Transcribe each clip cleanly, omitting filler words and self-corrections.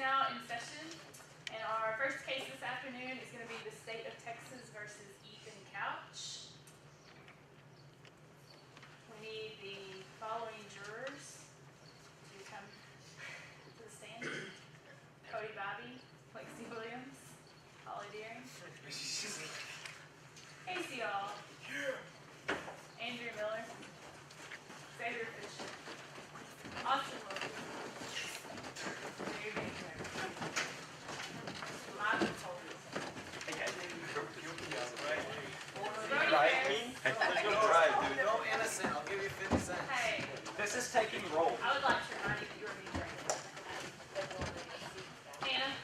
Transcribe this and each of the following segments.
now in session, and our first case this afternoon is going to be the state of Texas versus Ethan Couch. We need the following jurors to come to the stand. Cody Bobby, Lexi Williams, Holly Deering, Casey Hall, Andrew Miller, Xavier Fisher, Austin Wilson, Jerry Baker, Michael Colby, No innocent, I'll give you 50 cents. Hey, This is taking roll. I would like to remind you that you are being trained. Hannah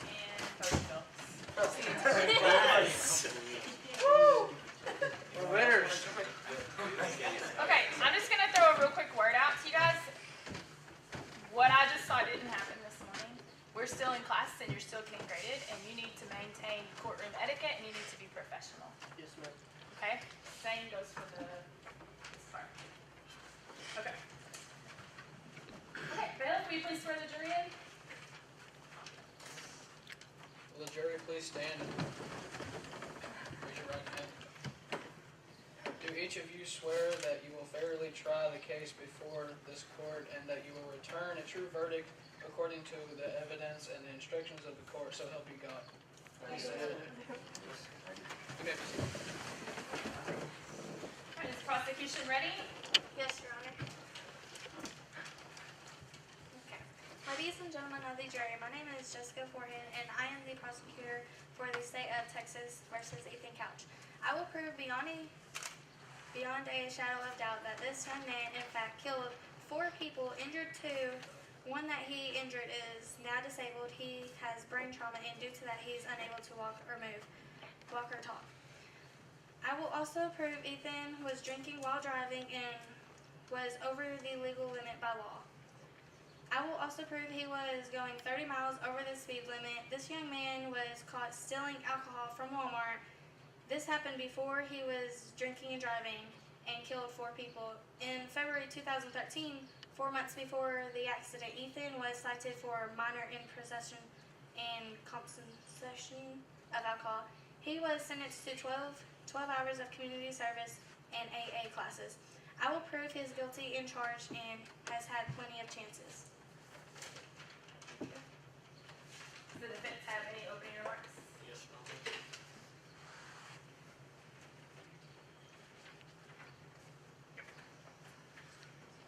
and Cody Phelps. We're winners. Okay, I'm just going to throw a real quick word out to you guys. What I just saw didn't happen this morning. We're still in class and you're still getting graded, and you need to maintain courtroom etiquette and you need to be professional. Yes, ma'am. Okay? Same goes for this part. Okay. Okay, Beth, will you please swear the jury in? Will the jury please stand and raise your right hand? Do each of you swear that you will fairly try the case before this court and that you will return a true verdict according to the evidence and the instructions of the court, so help you God? Yes, You may proceed. All right, is the prosecution ready? Yes, Your Honor. Okay. Ladies and gentlemen of the jury, my name is Jessica Forehand, and I am the prosecutor for the state of Texas versus Ethan Couch. I will prove beyond a shadow of doubt that this young man, in fact, killed 4 people, injured 2. One that he injured is now disabled. He has brain trauma, and due to that, he is unable to walk or talk. I will also prove Ethan was drinking while driving and was over the legal limit by law. I will also prove he was going 30 miles over the speed limit. This young man was caught stealing alcohol from Walmart. This happened before he was drinking and driving and killed 4 people. In February 2013, 4 months before the accident, Ethan was cited for minor impossession and consumption of alcohol. He was sentenced to 12 hours of community service and AA classes. I will prove he is guilty in charge and has had plenty of chances. Does the defense have any opening remarks? Yes, ma'am.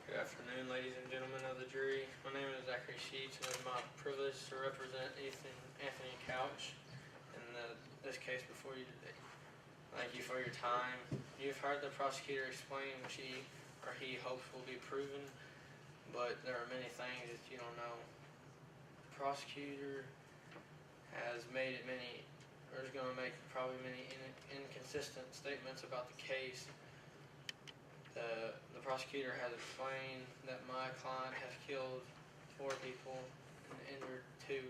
Good afternoon, ladies and gentlemen of the jury. My name is Zachary Sheets, and it's my privilege to represent Anthony Couch in this case before you today. Thank you for your time. You've heard the prosecutor explain what he hopes will be proven, but there are many things that you don't know. The prosecutor has made it is going to make probably many inconsistent statements about the case. The prosecutor has explained that my client has killed 4 people and injured 2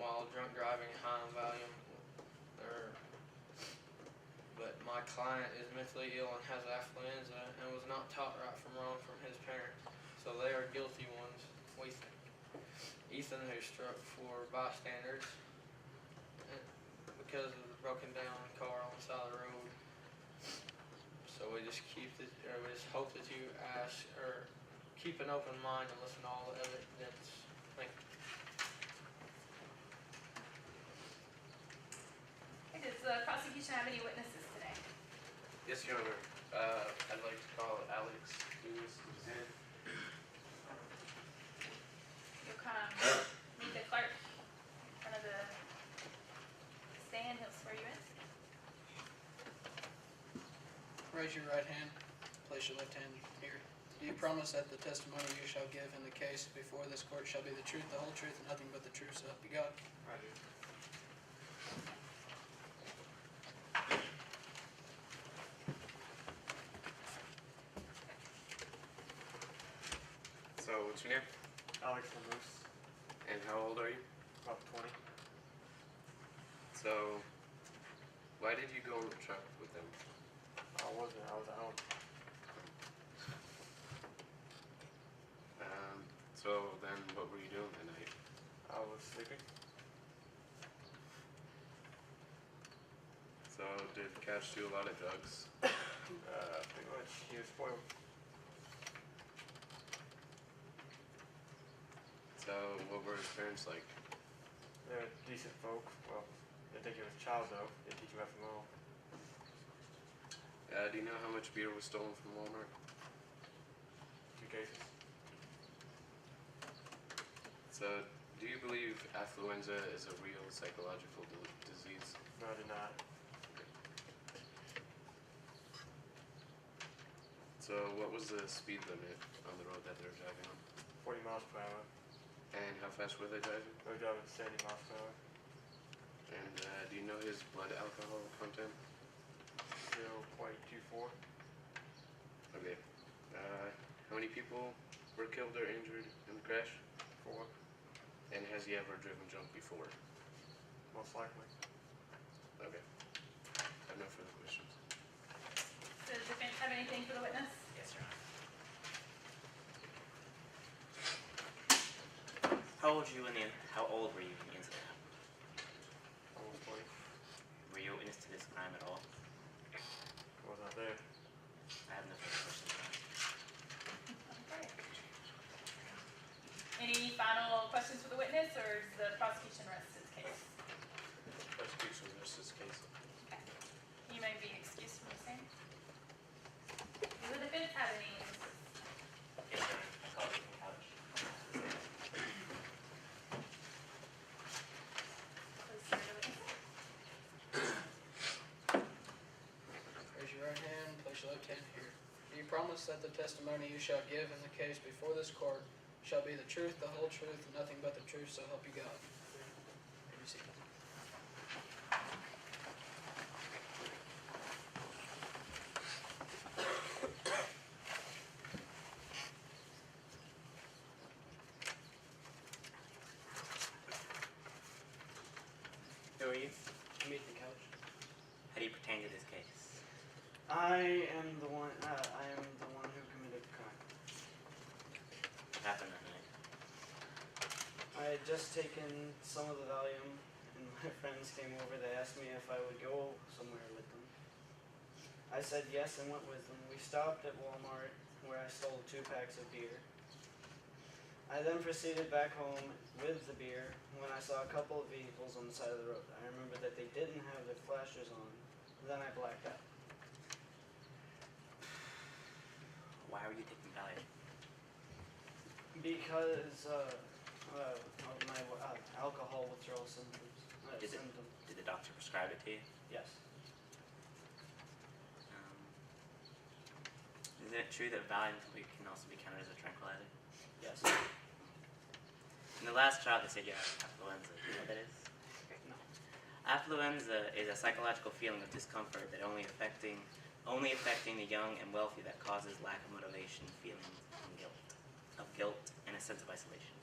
while drunk driving high on Valium. But my client is mentally ill and has affluenza and was not taught right from wrong from his parents. So they are guilty ones, we think. Ethan, who struck 4 bystanders because of the broken down car on the side of the road. So we just hope that you keep an open mind and listen to all the evidence. Thank you. Okay, does the prosecution have any witnesses today? Yes, Your Honor. I'd like to call Alex Lewis. You'll come meet the clerk in front of the stand. He'll swear you in. Raise your right hand. Place your left hand here. Do you promise that the testimony you shall give in the case before this court shall be the truth, the whole truth, and nothing but the truth, so help you God? I do. So, what's your name? Alex Lewis, And how old are you? about 20. So, why did you go on the truck with them? I wasn't, I was at home. So then, what were you doing that night? I did Couch do a lot of drugs? Pretty much. He was spoiled. So, what were his parents like? They're decent folk. Well, they think he was a child though. They teach him FMO. Do you know how much beer was stolen from Walmart? 2 cases. So, do you believe affluenza is a real psychological disease? No, I did not. So, what was the speed limit on the road that they were driving on? 40 miles per hour. And how fast were they driving? They were driving 70 miles per hour. And do you know his blood alcohol content? 0.24. Okay. How many people were killed or injured in the crash? 4. And has he ever driven drunk before? Most likely. Okay. I have no further questions. Does the defense have anything for the witness? Yes, Your Honor. How old were you when the incident happened? Almost 20. Were you a witness to this crime at all? Was not there. I have no further questions, Your Honor. Okay. Any final questions for the witness, or does the prosecution rest its case? Prosecution versus case. Okay. You may be excused from the stand. Does the defense have any witnesses? Yes, Your Honor. I call Ethan Couch. Please swear the witness. Raise your right hand, place your left hand here. Do you promise that the testimony you shall give in the case before this court shall be the truth, the whole truth, and nothing but the truth, so help you God? May you seated. Who are you? I'm Ethan Couch. How do you pertain to this case? I am the one who committed the crime. What happened that night? I had just taken some of the Valium, and my friends came over. They asked me if I would go somewhere with them. I said yes and went with them. We stopped at Walmart, where I stole 2 packs of beer. I then proceeded back home with the beer when I saw a couple of vehicles on the side of the road. I remember that they didn't have their flashers on. Then I blacked out. Why were you taking Valium? Because of my alcohol withdrawal symptoms. Did the doctor prescribe it to you? Yes. Is it true that Valium can also be counted as a tranquilizer? Yes. In the last trial, they said you have affluenza. Do you know what that is? No. Affluenza is a psychological feeling of discomfort that only affecting the young and wealthy that causes lack of motivation, feelings of guilt, and a sense of isolation.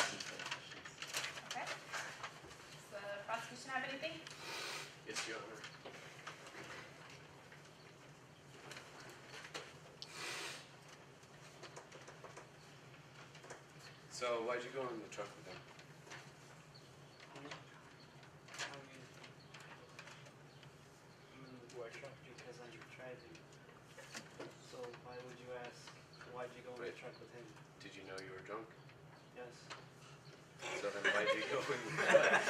Any further questions? Okay. Does the prosecution have anything? Yes, Your Honor. So, why'd you go in the truck with him? Because I tried to. So why would you ask? Why'd you go in the Wait. truck with him? Did you know you were drunk? Yes. So then why'd you go in the truck?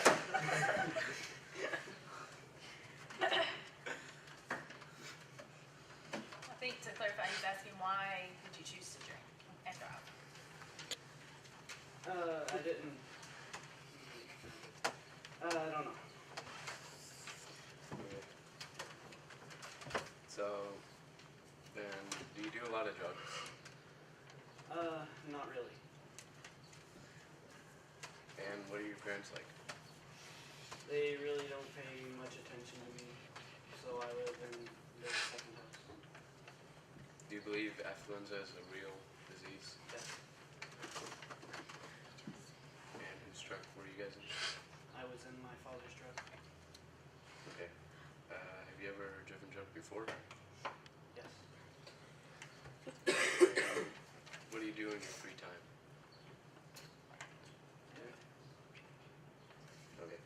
I think to clarify, he's asking why did you choose to drink and drive? I didn't. I don't know. Okay. So, then, do you do a lot of drugs? Not really. And what are your parents like? They really don't pay much attention to me, so I live in the second house. Do you believe affluenza is a real disease? Yes. And whose truck were you guys in? I was in my father's truck. Okay. Have you ever driven drunk before? Yes. What do you do in your free time? Okay.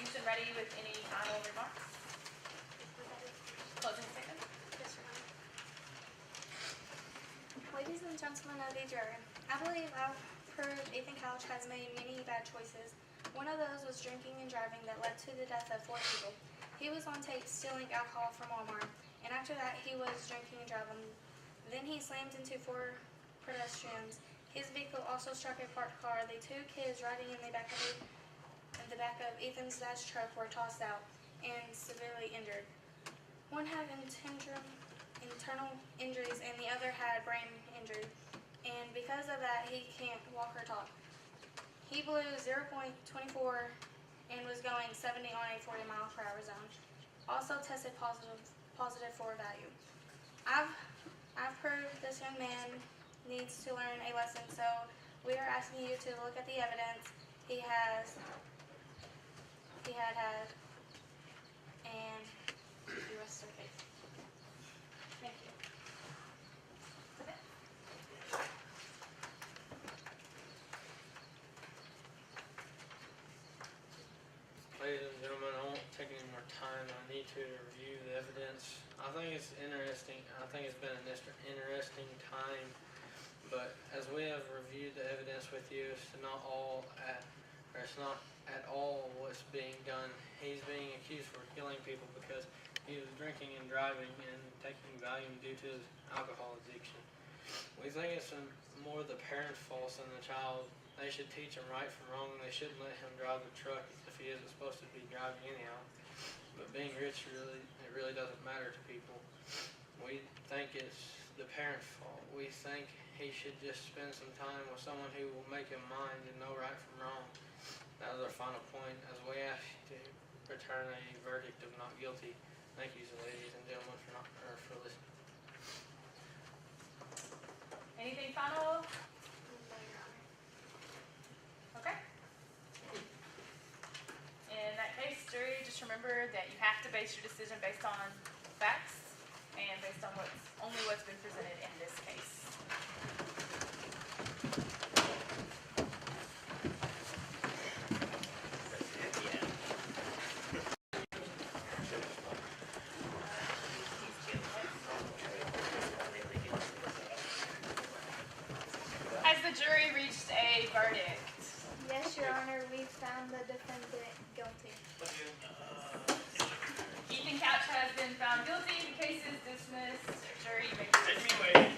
excused and ready with any final remarks? Closing statement? Yes, Your Honor. Ladies and gentlemen of the jury, I believe I've proved Ethan Couch has made many bad choices. One of those was drinking and driving that led to the death of 4 people. He was on tape stealing alcohol from Walmart, and after that he was drinking and driving. Then he slammed into 4 pedestrians. His vehicle also struck a parked car. The 2 kids riding in the back of Ethan's dash truck were tossed out and severely injured. One had internal injuries and the other had brain injury, and because of that he can't walk or talk. He blew 0.24 and was going 70 on a 40-mile-per-hour zone. Also tested positive for value. I've proved this young man needs to learn a lesson, so we are asking you to look at the evidence he had, and the rest of the case. Thank you. Ladies and gentlemen, I won't take any more time. I need to review the evidence. I think it's interesting. I think it's been an interesting time. But as we have reviewed the evidence with you, it's not at all what's being done. He's being accused for killing people because he was drinking and driving and taking Valium due to his alcohol addiction. We think it's more the parent's fault than the child. They should teach him right from wrong. They shouldn't let him drive the truck if he isn't supposed to be driving anyhow. But being rich really doesn't matter to people. We think it's the parent's fault. We think he should just spend some time with someone who will make him mind and know right from wrong. That is our final point as we ask you to return a verdict of not guilty. Thank you, ladies and gentlemen, for listening. Anything final? Okay. In that case, jury, just remember that you have to base your decision based on facts and based on only what's been presented in this case. Has the jury reached a verdict? Yes, Your Honor, we found the defendant guilty. Ethan Couch has been found guilty. The case is dismissed. Jury may proceed.